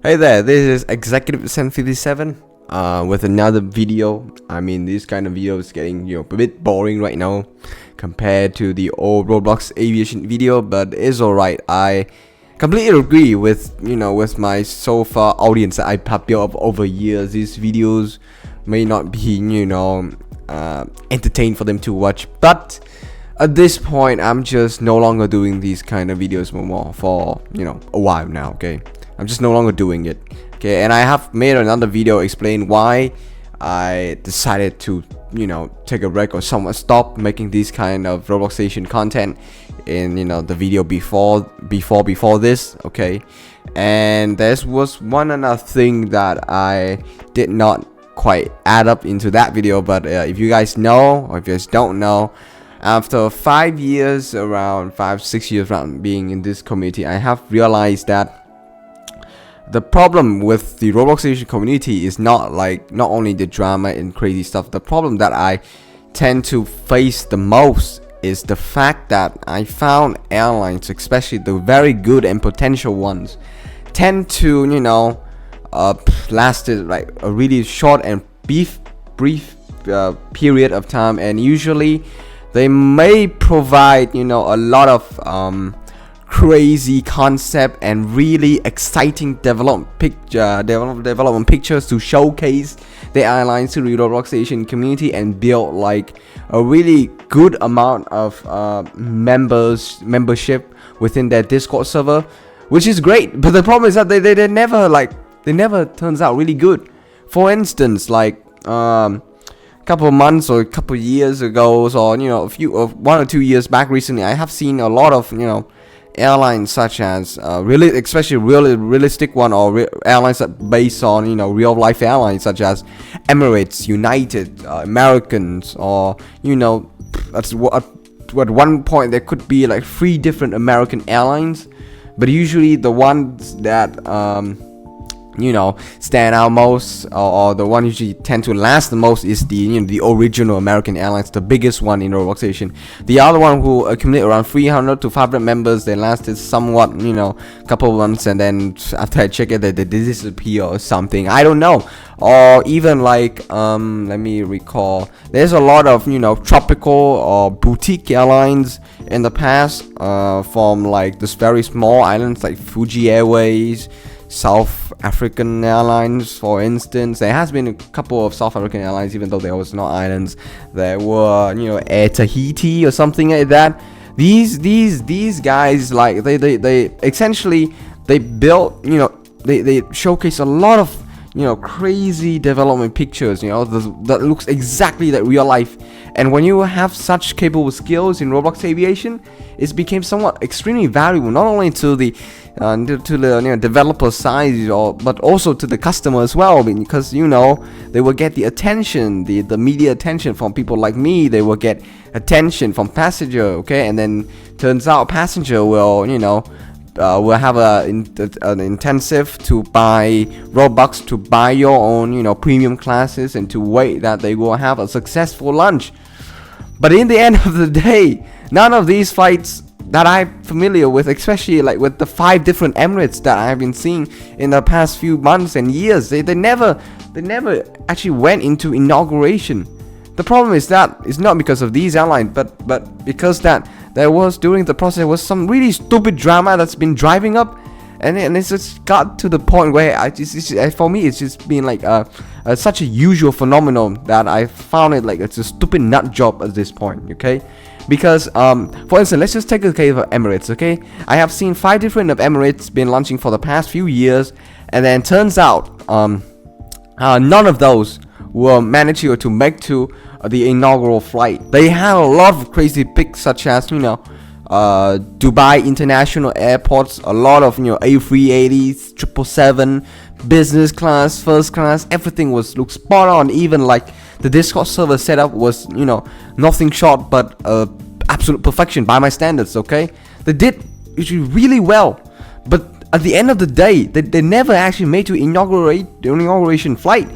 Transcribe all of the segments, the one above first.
Hey there, this is Executive 757 with another video. I mean, this kind of video is getting a bit boring right now compared to the old Roblox Aviation video, but it's alright. I completely agree with with my so far audience that I have built up over years. These videos may not be entertained for them to watch, but at this point I'm just no longer doing these kind of videos more for a while now. Okay, I'm just no longer doing it. Okay, and I have made another video explain why I decided to take a break or somewhat stop making these kind of Roblox Aviation content in the video before this. Okay, and there was one another thing that I did not quite add up into that video, but if you guys know, or if you guys don't know, after 5 years, around 5-6 years around being in this community, I have realized that the problem with the Roblox Aviation community is not only the drama and crazy stuff. The problem that I tend to face the most is the fact that I found airlines, especially the very good and potential ones, tend to lasted like a really short and brief period of time, and usually they may provide a lot of crazy concept and really exciting development pictures to showcase the airlines to the Roblox Aviation community and build like a really good amount of membership within their Discord server, which is great. But the problem is that they never turns out really good. For instance, like couple of months or a couple of years ago, or 1 or 2 years back recently, I have seen a lot of airlines such as especially really realistic one, or airlines that based on real life airlines such as Emirates, United, Americans, or at one point there could be like 3 different American airlines, but usually the ones that stand out most, or the one usually tend to last the most, is the original American Airlines, the biggest one in Roblox Aviation. The other one who accumulate around 300 to 500 members, they lasted somewhat couple of months, and then after I check it, they disappear or something. I don't know. Or even like let me recall, there's a lot of tropical or boutique airlines in the past, from like this very small islands like Fuji Airways, South African Airlines, for instance. There has been a couple of South African airlines, even though there was not islands. There were Air Tahiti or something like that. These guys, like they essentially they built they showcase a lot of crazy development pictures that looks exactly like real life. And when you have such capable skills in Roblox Aviation, it became somewhat extremely valuable, not only to the developer side, but also to the customer as well, because they will get the attention, the media attention from people like me. They will get attention from passenger, okay, and then turns out passenger will will have an intensive to buy Robux, to buy your own premium classes, and to wait that they will have a successful lunch. But in the end of the day, none of these flights that I'm familiar with, especially like with the 5 different Emirates that I've been seeing in the past few months and years, they never actually went into inauguration. The problem is that it's not because of these airlines, but because that there was, during the process, was some really stupid drama that's been driving up, and it's just got to the point where for me it's just been like such a usual phenomenon that I found it like it's a stupid nut job at this point. Okay, because for instance, let's just take a case of Emirates. Okay, I have seen 5 different of Emirates been launching for the past few years, and then turns out none of those will manage to make to the inaugural flight. They have a lot of crazy picks, such as Dubai International Airports, a lot of A380s, 777, business class, first class, everything looks spot on. Even like the Discord server setup was nothing short but absolute perfection by my standards. Okay, they did really well, but at the end of the day, they never actually made to the inauguration flight.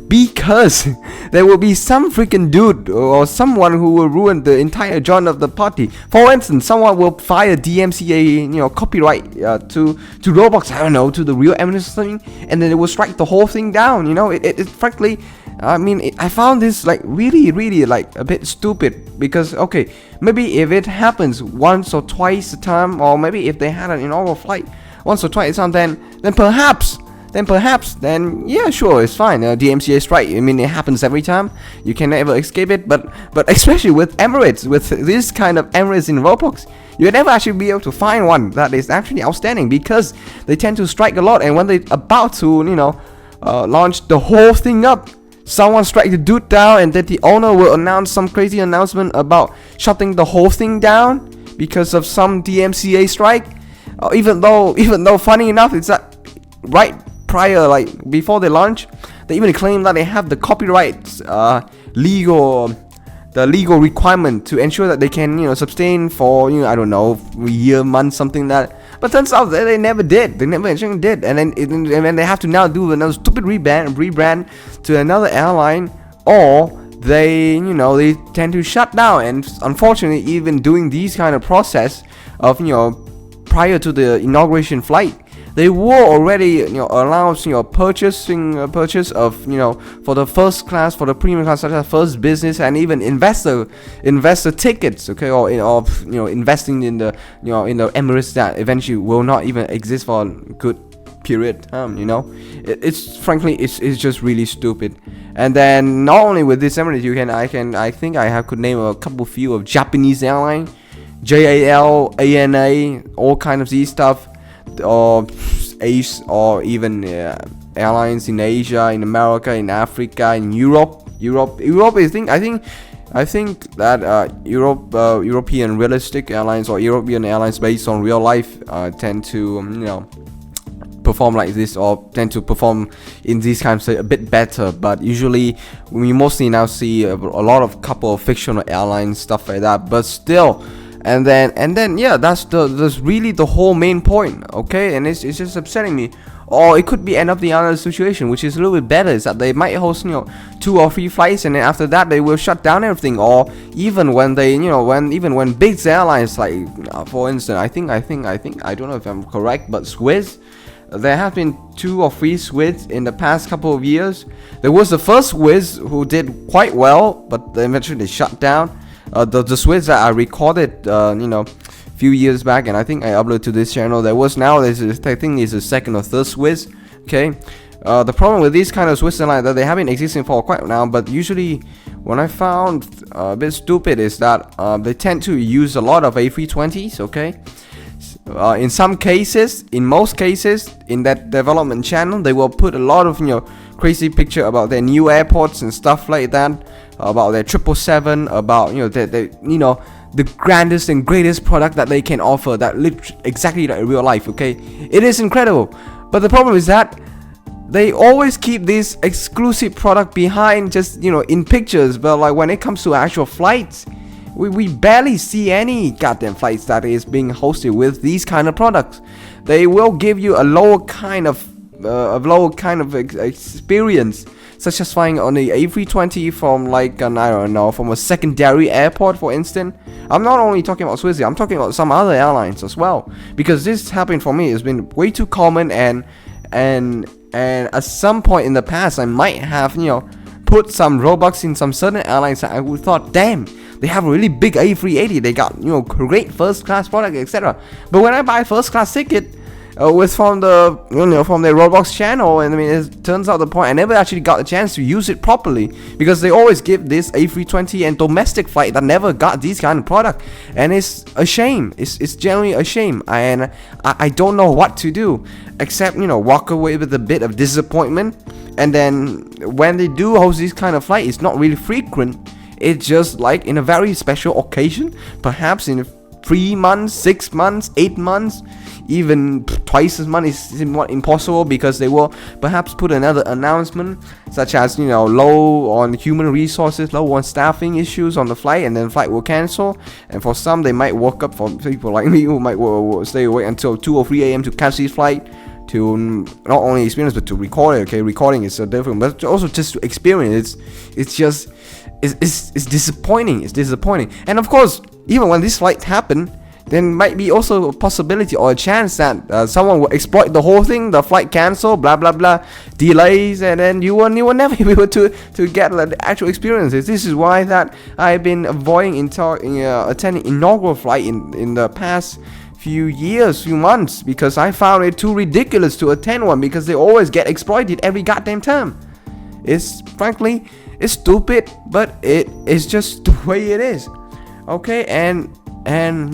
because there will be some freaking dude or someone who will ruin the entire joint of the party. For instance, someone will file DMCA, copyright to Roblox, I don't know, to the real eminence or something, and then it will strike the whole thing down. It frankly, I found this like really like a bit stupid, because okay, maybe if it happens once or twice a time, or maybe if they had an inaugural flight once or twice a time, then perhaps, yeah, sure, it's fine. DMCA strike. I mean, it happens every time. You can never escape it. But especially with Emirates, with this kind of Emirates in Roblox, you'll never actually be able to find one that is actually outstanding, because they tend to strike a lot. And when they're about to, launch the whole thing up, someone strike the dude down, and then the owner will announce some crazy announcement about shutting the whole thing down because of some DMCA strike. Even though funny enough, it's that right prior, like before they launch, they even claim that they have the copyright legal requirement to ensure that they can sustain for I don't know, a year, month, something like that. But turns out that they never did. They never actually did, and then they have to now do another stupid rebrand to another airline, or they tend to shut down. And unfortunately, even doing these kind of process of prior to the inauguration flight, they were already allows purchase of for the first class, for the premium class, such as first business, and even investor tickets, okay, or investing in the in the Emirates that eventually will not even exist for a good period. It's frankly it's just really stupid. And then not only with this Emirates, I think I could name a few of Japanese airline, JAL, ANA, all kind of these stuff, or Ace, or even airlines in Asia, in America, in Africa, in Europe is I think that European realistic airlines, or European airlines based on real life, tend to perform like this, or tend to perform in these kinds of a bit better. But usually we mostly now see a lot of couple of fictional airlines, stuff like that. But still, and then yeah, that's really the whole main point, okay? And it's just upsetting me. Or it could be end up the other situation, which is a little bit better, is that they might host 2 or 3 flights, and then after that they will shut down everything. Or even when they when big airlines, like for instance, I think I don't know if I'm correct, but Swiss, there have been 2 or 3 Swiss in the past couple of years. There was the first Swiss who did quite well, but eventually they shut down. The Swiss that I recorded few years back, and I think I uploaded to this channel, I think is the second or third Swiss, okay? The problem with these kind of Swiss airlines, that they have been existing for quite now, but usually what I found a bit stupid is that they tend to use a lot of A320s, okay? In some cases, in most cases, in that development channel, they will put a lot of crazy picture about their new airports and stuff like that, about their 777, about the grandest and greatest product that they can offer, that exactly like real life, okay? It is incredible. But the problem is that they always keep this exclusive product behind, just in pictures. But like when it comes to actual flights, we barely see any goddamn flights that is being hosted with these kind of products. They will give you a lower kind of experience, such as flying on the A320 from like I don't know, from a secondary airport, for instance. I'm not only talking about Swiss, I'm talking about some other airlines as well, because this happened for me. It's been way too common, and at some point in the past, I might have put some Robux in some certain airlines that I would thought, damn, they have a really big A380, they got great first class product, etc. But when I buy first class ticket with from the from the Roblox channel, and I mean, it turns out the point I never actually got a chance to use it properly, because they always give this A320 and domestic flight that never got these kind of product, and it's a shame. It's generally a shame, and I don't know what to do except walk away with a bit of disappointment. And then when they do host this kind of flight, it's not really frequent. It's just like in a very special occasion, perhaps in 3 months, 6 months, 8 months. Even twice as much is somewhat impossible, because they will perhaps put another announcement, such as low on human resources, low on staffing issues on the flight, and then flight will cancel. And for some, they might work up, for people like me who might stay awake until 2 or 3 a.m. to catch this flight, to not only experience but to record it. Okay, recording is so different, but also just to experience. It's just it's disappointing. It's disappointing. And of course, even when this flight happened, there might be also a possibility or a chance that someone will exploit the whole thing, the flight cancel, blah blah blah, delays, and then you will never be able to get the actual experiences. This is why that I've been avoiding attending inaugural flight in the past few months, because I found it too ridiculous to attend one, because they always get exploited every goddamn time. It's frankly, it's stupid, but it is just the way it is. Okay, and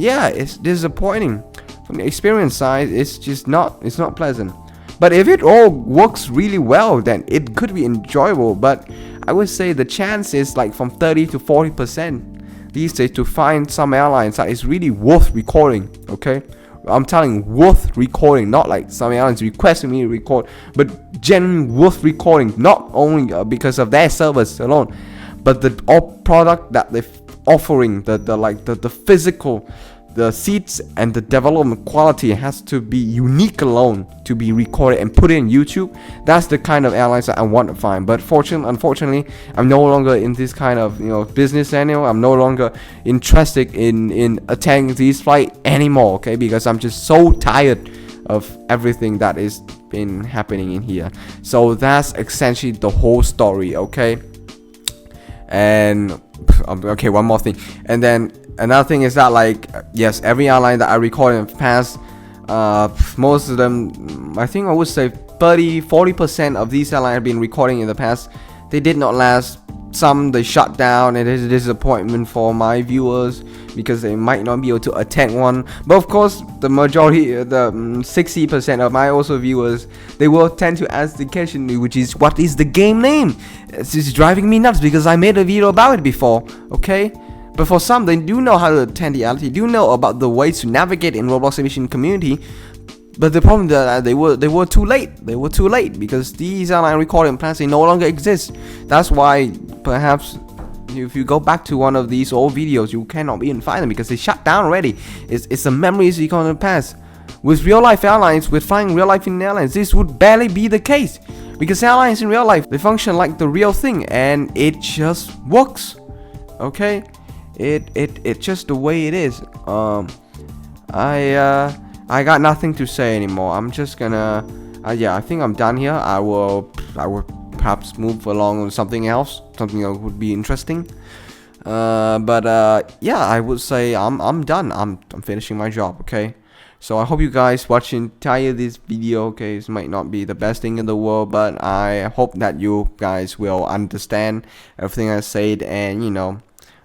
yeah, it's disappointing. From the experience side, it's not pleasant. But if it all works really well, then it could be enjoyable. But I would say the chance is like from 30 to 40% these days to find some airlines that is really worth recording. Okay, I'm telling you, worth recording, not like some airlines requesting me to record, but genuinely worth recording, not only because of their service alone, but the product that they offering, the physical, the seats, and the development quality has to be unique alone to be recorded and put in YouTube. That's the kind of airlines that I want to find. But unfortunately, I'm no longer in this kind of business anymore. I'm no longer interested in attending these flights anymore. Okay, because I'm just so tired of everything that is been happening in here. So that's essentially the whole story. Okay. And okay, one more thing, and then another thing is that, like, yes, every airline that I recorded in the past, most of them, I think I would say 30-40% of these airlines I've been recording in the past, they did not last. Some they shut down, and it is a disappointment for my viewers because they might not be able to attend one. But of course, the majority, the 60% of my also viewers, they will tend to ask the question, which is, what is the game name? It's just driving me nuts because I made a video about it before. Okay, but for some, they do know how to attend the airline, do know about the ways to navigate in Roblox Aviation community. But the problem is that they were too late. They were too late because these airline recording plans, they no longer exist. That's why perhaps if you go back to one of these old videos, you cannot even find them because they shut down already. It's a memories you can't pass. With real life airlines, with flying real life in airlines, this would barely be the case because airlines in real life, they function like the real thing and it just works. Okay, it just the way it is. I got nothing to say anymore. I'm just gonna yeah, I think I'm done here. I will perhaps move along on something else, something that would be interesting. But yeah, I would say I'm done. I'm finishing my job. Okay, so I hope you guys watching entire this video. Okay, this might not be the best thing in the world, but I hope that you guys will understand everything I said and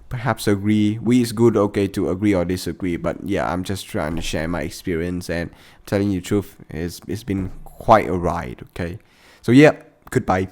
perhaps agree. It's good, okay, to agree or disagree, but yeah, I'm just trying to share my experience and telling you the truth. It's been quite a ride. Okay, so yeah, goodbye.